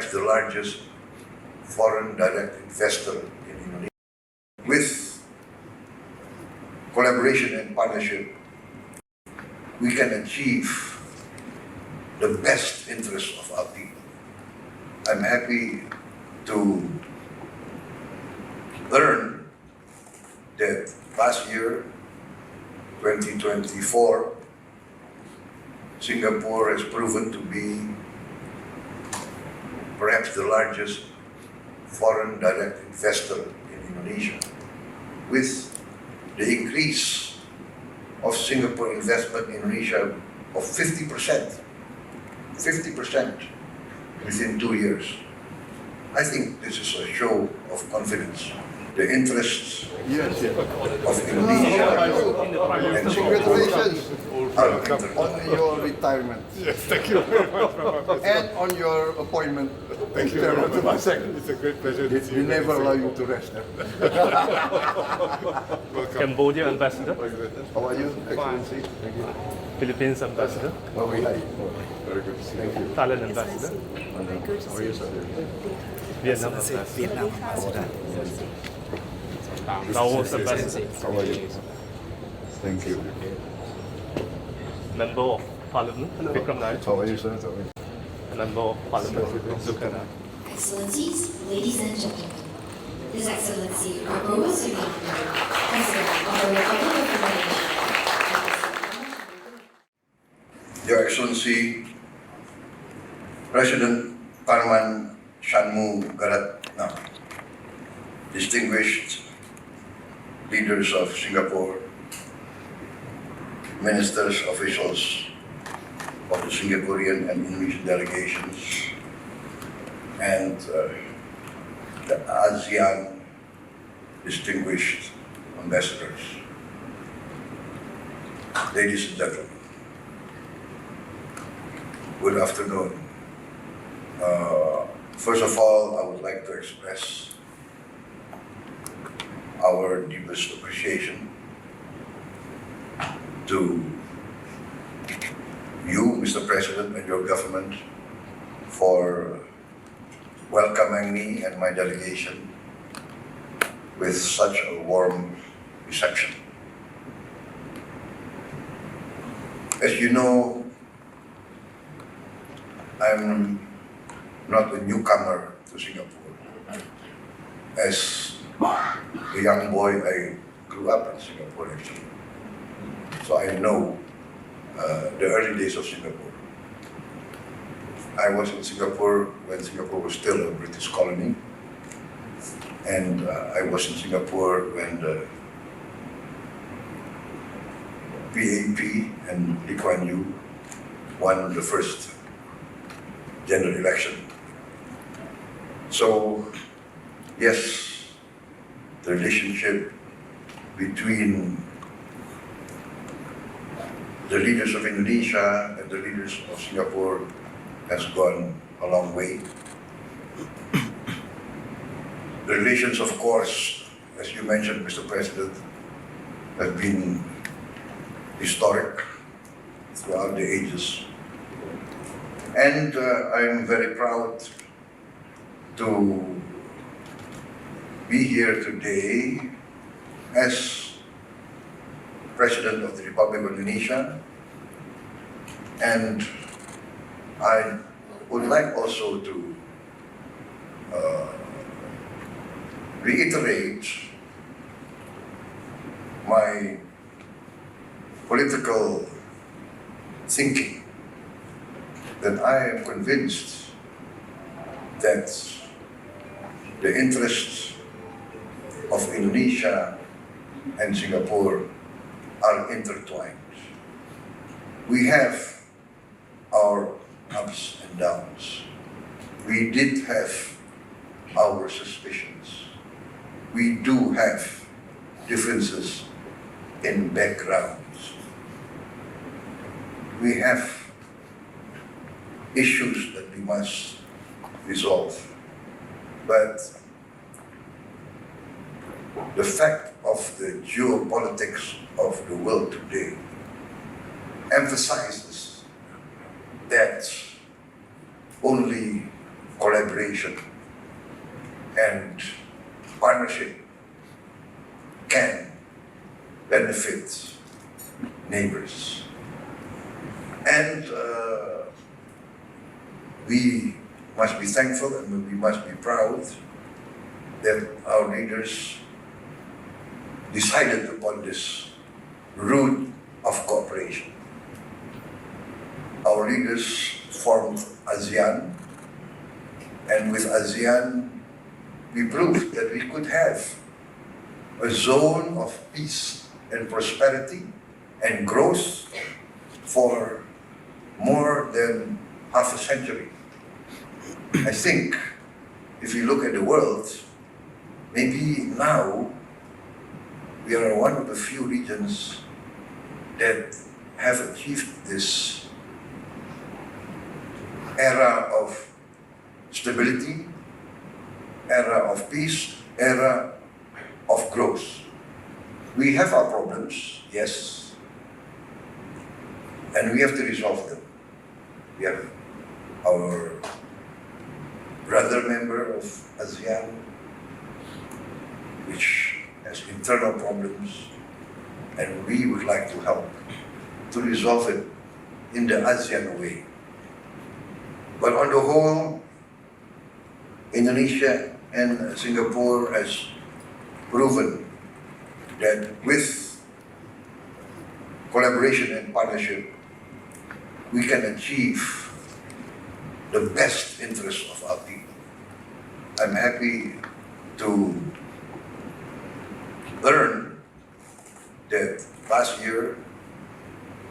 perhaps the largest foreign direct investor in Indonesia. With collaboration and partnership, we can achieve the best interests of our people. I'm happy to learn that last year, 2024, Singapore has proven to be perhaps the largest foreign direct investor in Indonesia. With the increase of Singapore investment in Indonesia of 50% within 2 years. I think this is a show of confidence. The interests of Indonesia and Singapore on your retirement. Yes, thank you very much, And on your appointment. Thank you very much. It's a great pleasure to see you. We never allow you to rest. Welcome. Cambodia ambassador, How are you, Excellency? Thank you. Philippines ambassador, Oh, we hi. Very good to see you. Thank you. Thailand ambassador, How are you, sir? Vietnam ambassador, Laos ambassador, How are you? Thank you. member of parliament, Vikram Nair, How are you, sir? How are you? member of parliament, Zulkarnain. Excellencies, ladies and gentlemen, His Excellency Prabowo Subianto, President of the Republic of Indonesia. Your Excellency, President Parman Shanmugaratnam, distinguished leaders of Singapore, ministers, officials of the Singaporean and Indonesian delegations, and the ASEAN distinguished ambassadors. Ladies and gentlemen, good afternoon. First of all, I would like to express our deepest appreciation to you, Mr. President, and your government for welcoming me and my delegation with such a warm reception. As you know, I'm not a newcomer to Singapore. As a young boy, I grew up in Singapore actually. So I know the early days of Singapore. I was in Singapore when Singapore was still a British colony. And I was in Singapore when the PAP and Lee Kuan Yew won the first general election. So, yes, the relationship between the leaders of Indonesia and the leaders of Singapore has gone a long way. The relations, of course, as you mentioned, Mr. President, have been historic throughout the ages. And I'm very proud to be here today as President of the Republic of Indonesia. And I would like also to reiterate my political thinking that I am convinced that the interests of Indonesia and Singapore are intertwined. We have our ups and downs. We did have our suspicions. We do have differences in backgrounds. We have issues that we must resolve. But the fact of the geopolitics of the world today emphasizes that only collaboration and partnership can benefit neighbors. And we must be thankful and we must be proud that our leaders decided upon this route of cooperation. Our leaders formed ASEAN, and with ASEAN, we proved that we could have a zone of peace and prosperity and growth for more than half a century. I think if you look at the world, maybe now we are one of the few regions that have achieved this era of stability, era of peace, era of growth. We have our problems, yes, and we have to resolve them. We have our brother member of ASEAN, which has internal problems, and we would like to help to resolve it in the ASEAN way. But on the whole, Indonesia and Singapore has proven that with collaboration and partnership, we can achieve the best interests of our people. I'm happy to learn that last year,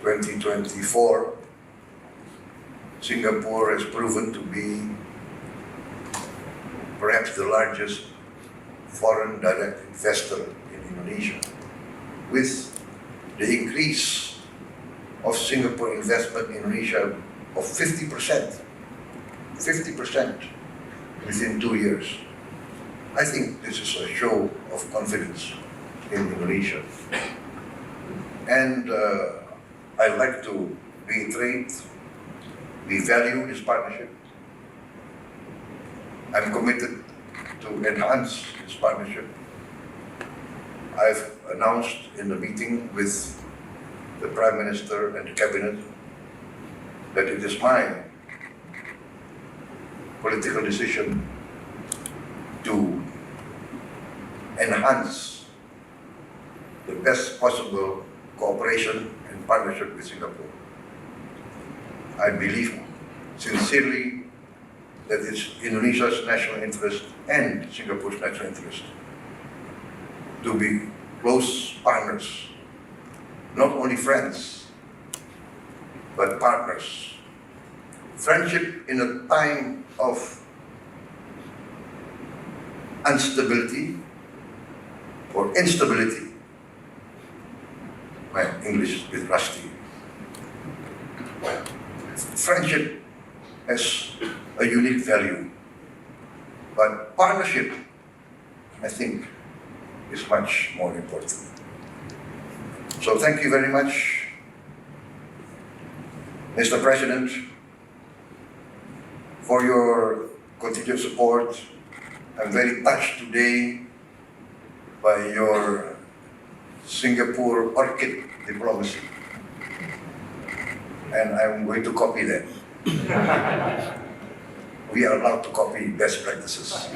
2024, Singapore has proven to be perhaps the largest foreign direct investor in Indonesia, with the increase of Singapore investment in Indonesia of 50% within 2 years. I think this is a show of confidence in Indonesia. And I'd like to reiterate, we value this partnership. I'm committed to enhance this partnership. I've announced in the meeting with the Prime Minister and the Cabinet that it is my political decision to enhance the best possible cooperation and partnership with Singapore. I believe sincerely that it's Indonesia's national interest and Singapore's national interest to be close partners, not only friends, but partners. Friendship in a time of instability or instability. My English is a bit rusty. Friendship has a unique value, but partnership, I think, is much more important. So thank you very much, Mr. President, for your continued support. I'm very touched today by your Singapore Orchid Diplomacy, and I'm going to copy that. We are allowed to copy best practices.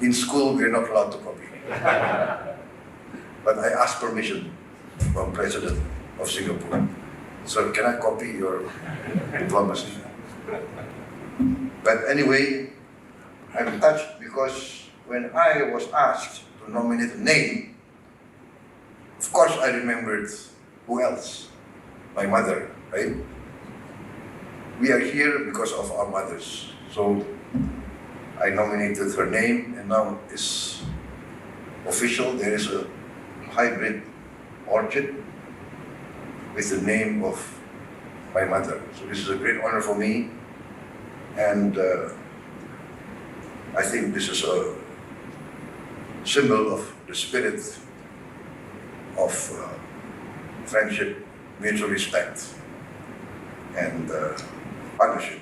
In school, we're not allowed to copy. But I asked permission from President of Singapore. So can I copy your diplomacy? But anyway, I'm touched because when I was asked to nominate a name, of course I remembered who else? My mother, right? We are here because of our mothers. So I nominated her name, and now it's official. There is a hybrid orchid with the name of my mother. So this is a great honor for me, and I think this is a symbol of the spirit of friendship, mutual respect, and partnership.